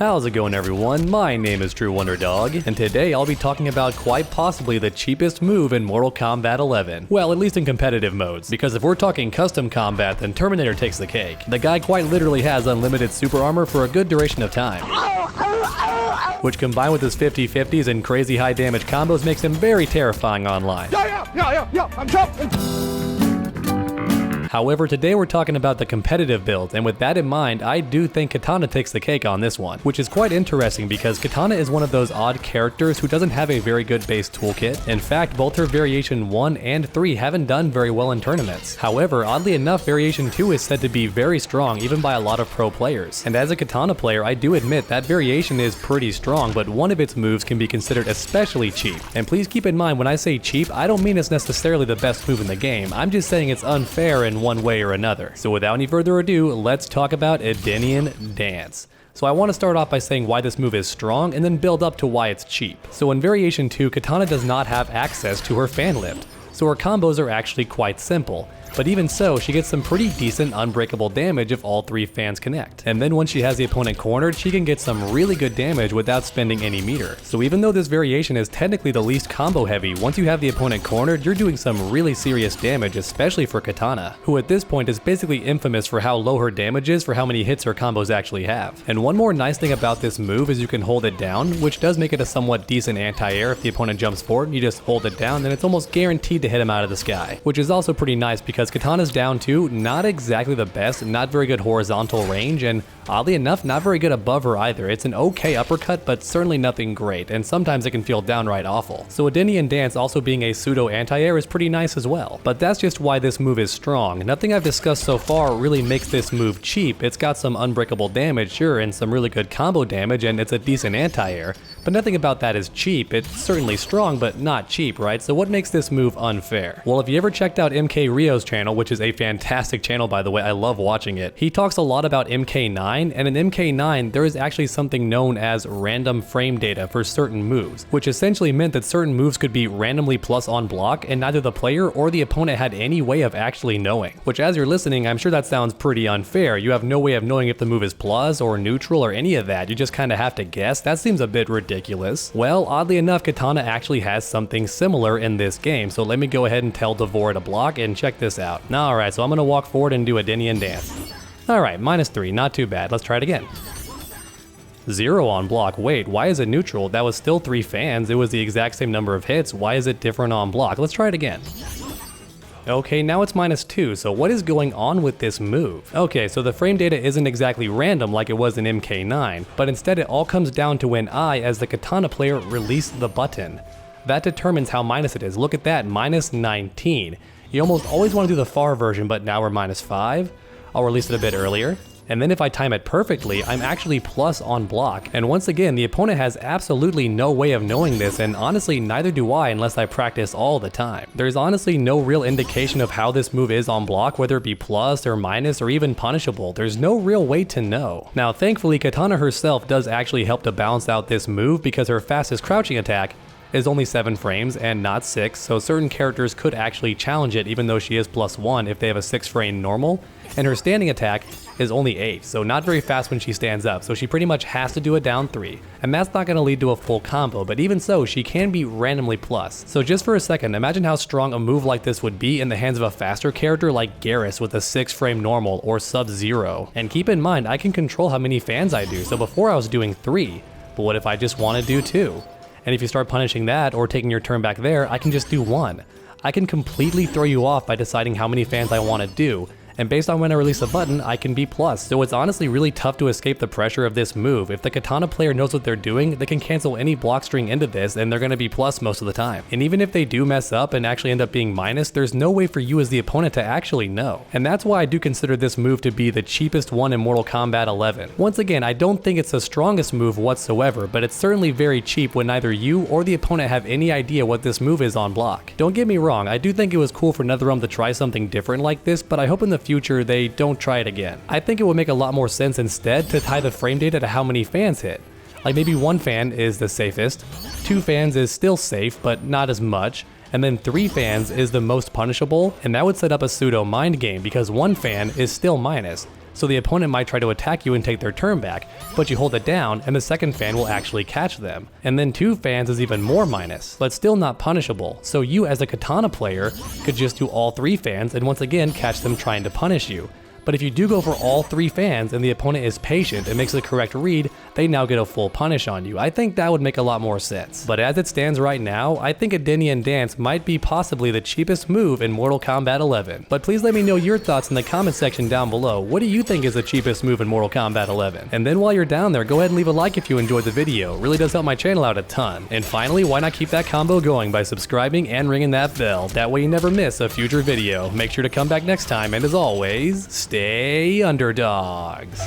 How's it going, everyone? My name is True Wonder Dog, and today I'll be talking about quite possibly the cheapest move in Mortal Kombat 11. Well, at least in competitive modes, because if we're talking custom combat, then Terminator takes the cake. The guy quite literally has unlimited super armor for a good duration of time, which combined with his 50-50s and crazy high damage combos makes him very terrifying online. Yeah, I'm jumping! However, today we're talking about the competitive build, and with that in mind, I do think Kitana takes the cake on this one, which is quite interesting because Kitana is one of those odd characters who doesn't have a very good base toolkit. In fact, both her Variation 1 and 3 haven't done very well in tournaments. However, oddly enough, Variation 2 is said to be very strong even by a lot of pro players. And as a Kitana player, I do admit that Variation is pretty strong, but one of its moves can be considered especially cheap. And please keep in mind, when I say cheap, I don't mean it's necessarily the best move in the game. I'm just saying it's unfair in one way or another. So without any further ado, let's talk about Edenian Dance. So I want to start off by saying why this move is strong and then build up to why it's cheap. So in Variation 2, Kitana does not have access to her fan lift, so her combos are actually quite simple. But even so, she gets some pretty decent unbreakable damage if all three fans connect. And then once she has the opponent cornered, she can get some really good damage without spending any meter. So even though this variation is technically the least combo heavy, once you have the opponent cornered, you're doing some really serious damage, especially for Kitana, who at this point is basically infamous for how low her damage is for how many hits her combos actually have. And one more nice thing about this move is you can hold it down, which does make it a somewhat decent anti-air. If the opponent jumps forward, you just hold it down, then it's almost guaranteed to hit him out of the sky, which is also pretty nice because Kitana's down 2, not exactly the best, not very good horizontal range, and oddly enough, not very good above her either. It's an okay uppercut, but certainly nothing great, and sometimes it can feel downright awful. So Edenian Dance also being a pseudo anti-air is pretty nice as well. But that's just why this move is strong. Nothing I've discussed so far really makes this move cheap. It's got some unbreakable damage, sure, and some really good combo damage, and it's a decent anti-air, but nothing about that is cheap. It's certainly strong, but not cheap, right? So what makes this move unfair? Well, if you ever checked out MK Rio's channel, which is a fantastic channel by the way, I love watching it, he talks a lot about MK9, and in MK9 there is actually something known as random frame data for certain moves, which essentially meant that certain moves could be randomly plus on block and neither the player or the opponent had any way of actually knowing. Which, as you're listening, I'm sure that sounds pretty unfair. You have no way of knowing if the move is plus or neutral or any of that. You just kind of have to guess. That seems a bit ridiculous. Well, oddly enough, Kitana actually has something similar in this game, so let me go ahead and tell Devore to block and check this out. Alright, so I'm gonna walk forward and do a Edenian Dance. Alright, -3, not too bad. Let's try it again. 0 on block. Wait, why is it neutral? That was still 3 fans. It was the exact same number of hits. Why is it different on block? Let's try it again. Okay, now it's -2, so what is going on with this move? Okay, so the frame data isn't exactly random like it was in MK9, but instead it all comes down to when I, as the Kitana player, release the button. That determines how minus it is. Look at that, -19. You almost always want to do the far version, but now we're -5. I'll release it a bit earlier. And then if I time it perfectly, I'm actually plus on block. And once again, the opponent has absolutely no way of knowing this, and honestly, neither do I unless I practice all the time. There's honestly no real indication of how this move is on block, whether it be plus or minus or even punishable. There's no real way to know. Now, thankfully, Kitana herself does actually help to balance out this move because her fastest crouching attack is only 7 frames and not 6, so certain characters could actually challenge it even though she is +1 if they have a 6 frame normal, and her standing attack is only 8, so not very fast when she stands up, so she pretty much has to do a down 3, and that's not going to lead to a full combo, but even so, she can be randomly plus. So just for a second, imagine how strong a move like this would be in the hands of a faster character like Garrus with a 6 frame normal or Sub-Zero. And keep in mind, I can control how many fans I do, so before I was doing 3, but what if I just want to do 2? And if you start punishing that or taking your turn back there, I can just do 1. I can completely throw you off by deciding how many fans I want to do, and based on when I release a button, I can be plus. So it's honestly really tough to escape the pressure of this move. If the Kitana player knows what they're doing, they can cancel any block string into this and they're going to be plus most of the time. And even if they do mess up and actually end up being minus, there's no way for you as the opponent to actually know. And that's why I do consider this move to be the cheapest one in Mortal Kombat 11. Once again, I don't think it's the strongest move whatsoever, but it's certainly very cheap when neither you or the opponent have any idea what this move is on block. Don't get me wrong, I do think it was cool for NetherRealm to try something different like this, but I hope in the future they don't try it again. I think it would make a lot more sense instead to tie the frame data to how many fans hit. Like maybe 1 fan is the safest, 2 fans is still safe but not as much, and then 3 fans is the most punishable, and that would set up a pseudo mind game because 1 fan is still minus. so the opponent might try to attack you and take their turn back, but you hold it down and the second fan will actually catch them. And then 2 fans is even more minus, but still not punishable, so you as a Kitana player could just do all 3 fans and once again catch them trying to punish you. But if you do go for all 3 fans and the opponent is patient and makes the correct read, they now get a full punish on you. I think that would make a lot more sense. But as it stands right now, I think Adenian Dance might be possibly the cheapest move in Mortal Kombat 11. But please let me know your thoughts in the comment section down below. What do you think is the cheapest move in Mortal Kombat 11? And then while you're down there, go ahead and leave a like if you enjoyed the video. It really does help my channel out a ton. And finally, why not keep that combo going by subscribing and ringing that bell? That way you never miss a future video. Make sure to come back next time, and as always, stay underdogs.